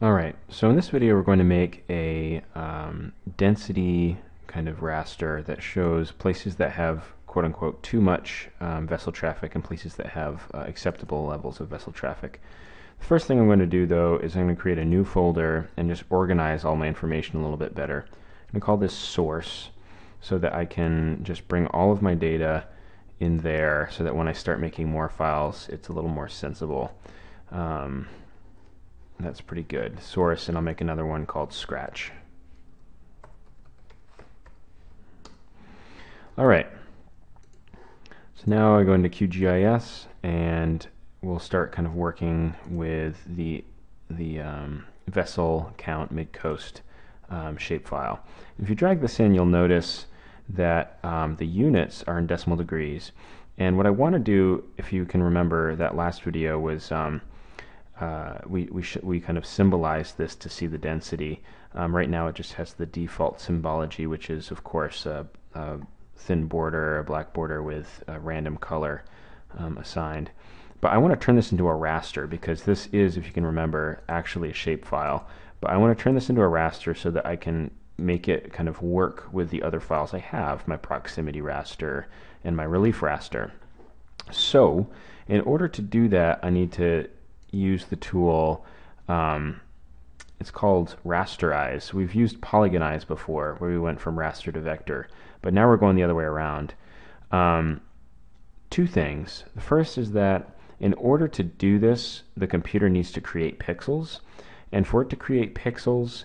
Alright, so in this video we're going to make a density kind of raster that shows places that have quote-unquote too much vessel traffic and places that have acceptable levels of vessel traffic. The first thing I'm going to do though is I'm going to create a new folder and just organize all my information a little bit better. I'm going to call this source so that I can just bring all of my data in there so that when I start making more files it's a little more sensible. That's pretty good. Source, and I'll make another one called Scratch. Alright, so now I go into Qgis and we'll start kind of working with the vessel count mid-coast shapefile. If you drag this in, you'll notice that the units are in decimal degrees, and what I want to do, if you can remember that last video, was we kind of symbolize this to see the density. Right now it just has the default symbology, which is of course a thin border, a black border with a random color assigned. But I want to turn this into a raster because this is, if you can remember, actually a shapefile. But I want to turn this into a raster so that I can make it kind of work with the other files I have, my proximity raster and my relief raster. So in order to do that, I need to use the tool, it's called Rasterize. We've used polygonize before, where we went from raster to vector, but now we're going the other way around. Two things. The first is that in order to do this, the computer needs to create pixels, and for it to create pixels,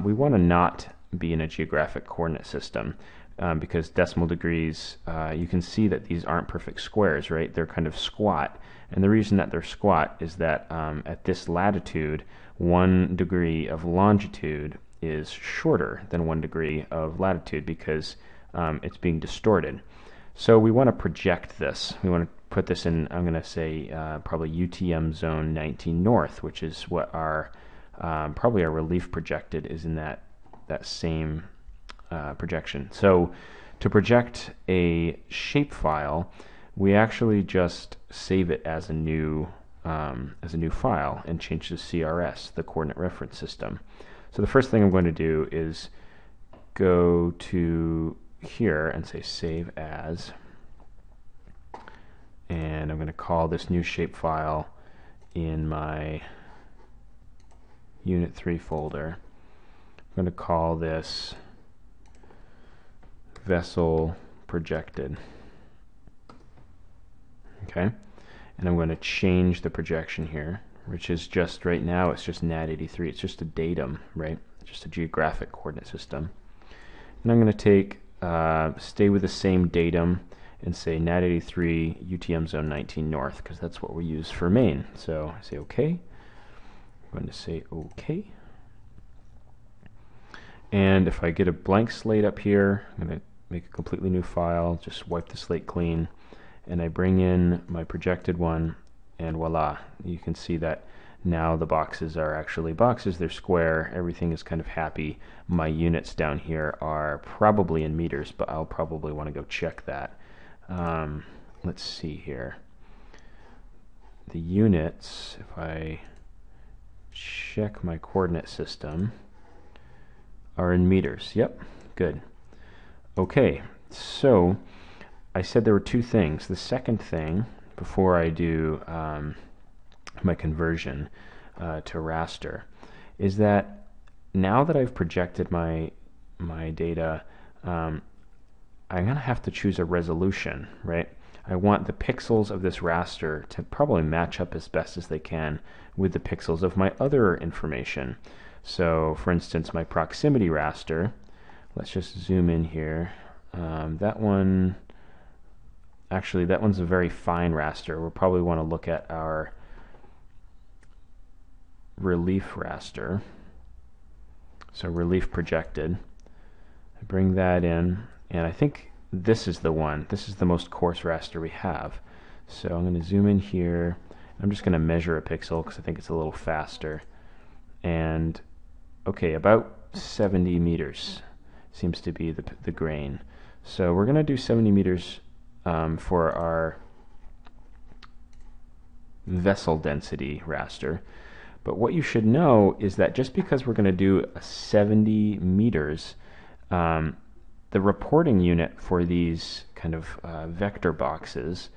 we want to not be in a geographic coordinate system. Because decimal degrees, you can see that these aren't perfect squares, right? They're kind of squat. And the reason that they're squat is that at this latitude, 1 degree of longitude is shorter than 1 degree of latitude because it's being distorted. So we want to project this. We want to put this in, I'm going to say, probably UTM zone 19 north, which is what our, probably our relief projected is in that same projection. So to project a shapefile, we actually just save it as a new file and change to CRS, the coordinate reference system. So the first thing I'm going to do is go to here and say save as, and I'm going to call this new shapefile in my Unit 3 folder. I'm going to call this vessel projected. Okay, and I'm going to change the projection here, which is just right now it's just nat83. It's just a datum, right? Just a geographic coordinate system. And I'm going to take stay with the same datum and say nat83 UTM zone 19 north because that's what we use for main. So I say OK. I'm going to say OK. And if I get a blank slate up here, I'm going to make a completely new file, just wipe the slate clean, and I bring in my projected one, and voila, you can see that now the boxes are actually boxes, they're square, everything is kind of happy. My units down here are probably in meters, but I'll probably want to go check that. Let's see here. The units, if I check my coordinate system, are in meters. Yep, good. Okay, so I said there were two things. The second thing, before I do my conversion to raster, is that now that I've projected my data, I'm going to have to choose a resolution, right? I want the pixels of this raster to probably match up as best as they can with the pixels of my other information. So, for instance, my proximity raster, let's just zoom in here. That one, actually, that one's a very fine raster. We'll probably want to look at our relief raster. So relief projected. I bring that in, and I think this is the one. This is the most coarse raster we have. So I'm going to zoom in here. I'm just going to measure a pixel because I think it's a little faster. And okay, about 70 meters seems to be the grain. So we're going to do 70 meters for our vessel density raster. But what you should know is that just because we're going to do 70 meters, the reporting unit for these kind of vector boxes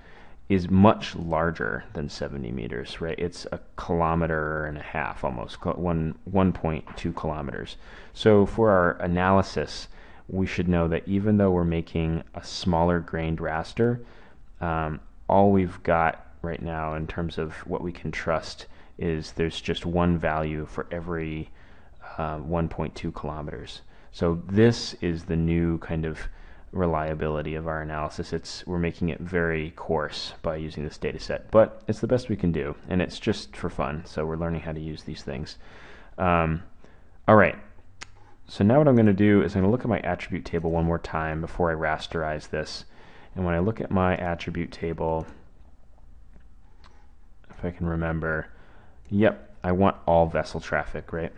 is much larger than 70 meters, right? It's 1.5 kilometers, almost 1.2 kilometers. So for our analysis, we should know that even though we're making a smaller grained raster, all we've got right now in terms of what we can trust is there's just one value for every 1.2 kilometers. So this is the new kind of reliability of our analysis. We're making it very coarse by using this data set, but it's the best we can do, and it's just for fun, so we're learning how to use these things. All right, so now what I'm going to do is I'm going to look at my attribute table one more time before I rasterize this. And when I look at my attribute table, if I can remember, yep, I want all vessel traffic, right?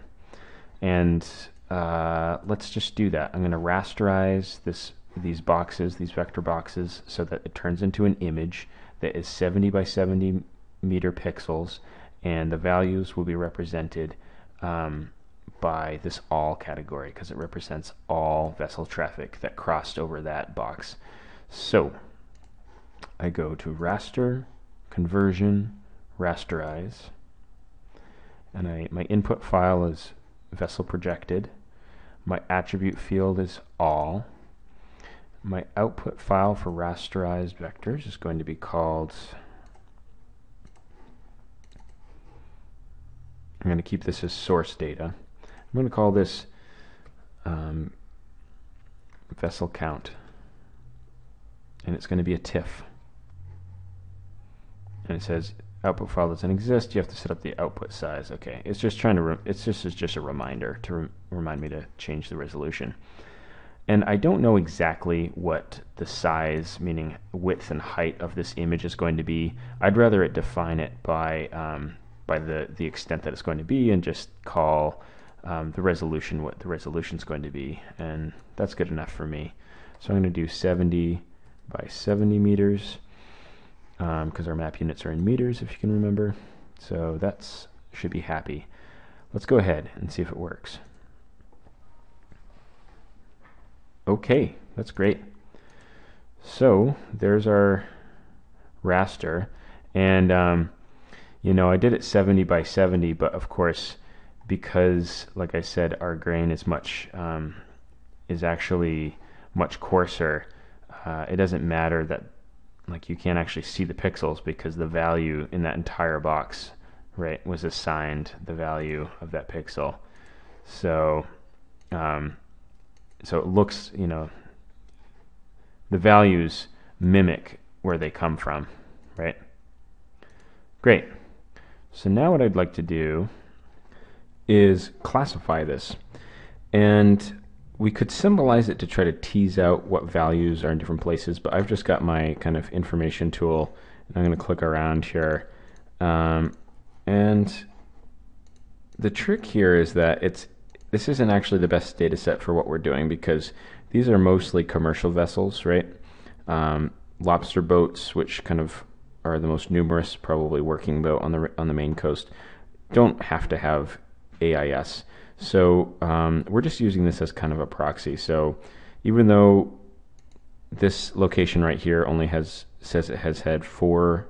And let's just do that. I'm going to rasterize these boxes, these vector boxes, so that it turns into an image that is 70 by 70 meter pixels, and the values will be represented by this all category because it represents all vessel traffic that crossed over that box. So I go to raster, conversion, rasterize, and my input file is vessel projected. My attribute field is all. My output file for rasterized vectors is going to be called, I'm going to keep this as source data. I'm going to call this vessel count, and it's going to be a TIFF. And it says output file doesn't exist. You have to set up the output size. Okay, it's just trying to. It's just a reminder to remind me to change the resolution. And I don't know exactly what the size, meaning width and height of this image is going to be. I'd rather it define it by the extent that it's going to be, and just call the resolution what the resolution is going to be, and that's good enough for me. So I'm going to do 70 by 70 meters because our map units are in meters, if you can remember. So that's should be happy. Let's go ahead and see if it works. Okay, that's great. So there's our raster, and you know, I did it 70 by 70, but of course, because, like I said, our grain is actually much coarser. It doesn't matter that, like, you can't actually see the pixels because the value in that entire box, right, was assigned the value of that pixel. So, so it looks, you know, the values mimic where they come from, right? Great. So now what I'd like to do is classify this, and we could symbolize it to try to tease out what values are in different places, but I've just got my kind of information tool, and I'm going to click around here, and the trick here is that this isn't actually the best data set for what we're doing, because these are mostly commercial vessels, right? Lobster boats, which kind of are the most numerous, probably working boat on the Maine coast, don't have to have AIS. So we're just using this as kind of a proxy. So even though this location right here only says it has had 4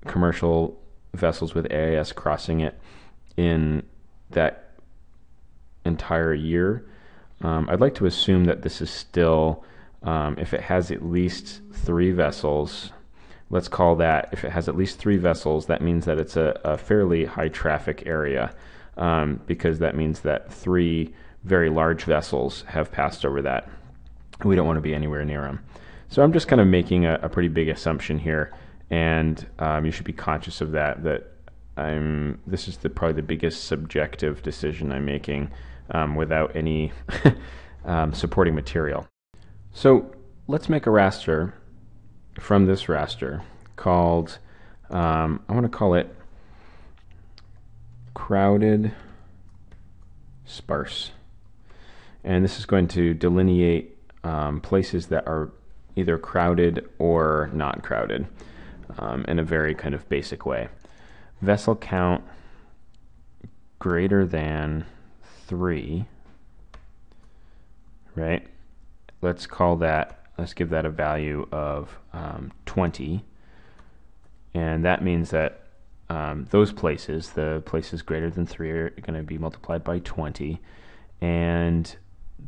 commercial vessels with AIS crossing it in that entire year, I'd like to assume that this is still, if it has at least 3 vessels, let's call that, if it has at least 3 vessels, that means that it's a fairly high traffic area, because that means that 3 very large vessels have passed over that. We don't want to be anywhere near them. So I'm just kind of making a pretty big assumption here, and you should be conscious of that this is probably the biggest subjective decision I'm making without any supporting material. So let's make a raster from this raster called, I want to call it crowded sparse. And this is going to delineate places that are either crowded or not crowded in a very kind of basic way. Vessel count greater than 3, right? Let's give that a value of 20. And that means that those places, the places greater than 3, are going to be multiplied by 20. And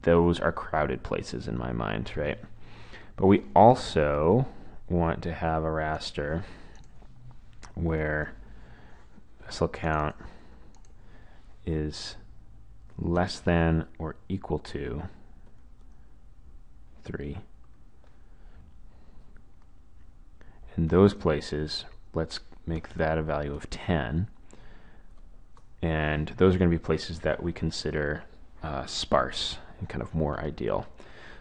those are crowded places in my mind, right? But we also want to have a raster where vessel count is less than or equal to 3. In those places, let's make that a value of 10. And those are going to be places that we consider sparse and kind of more ideal.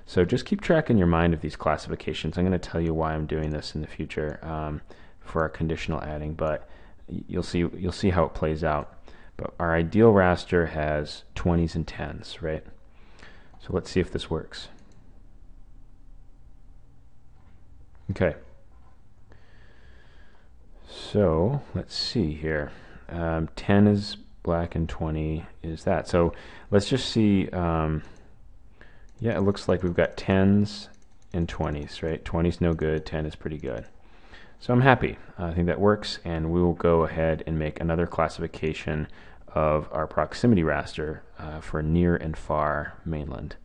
So just keep track in your mind of these classifications. I'm going to tell you why I'm doing this in the future for our conditional adding, but you'll see how it plays out. But our ideal raster has 20s and 10s, right? So let's see if this works. Okay. So let's see here. 10 is black and 20 is that. So let's just see. Yeah, it looks like we've got 10s and 20s, right? 20's no good, 10 is pretty good. So I'm happy. I think that works, and we will go ahead and make another classification of our proximity raster for near and far mainland.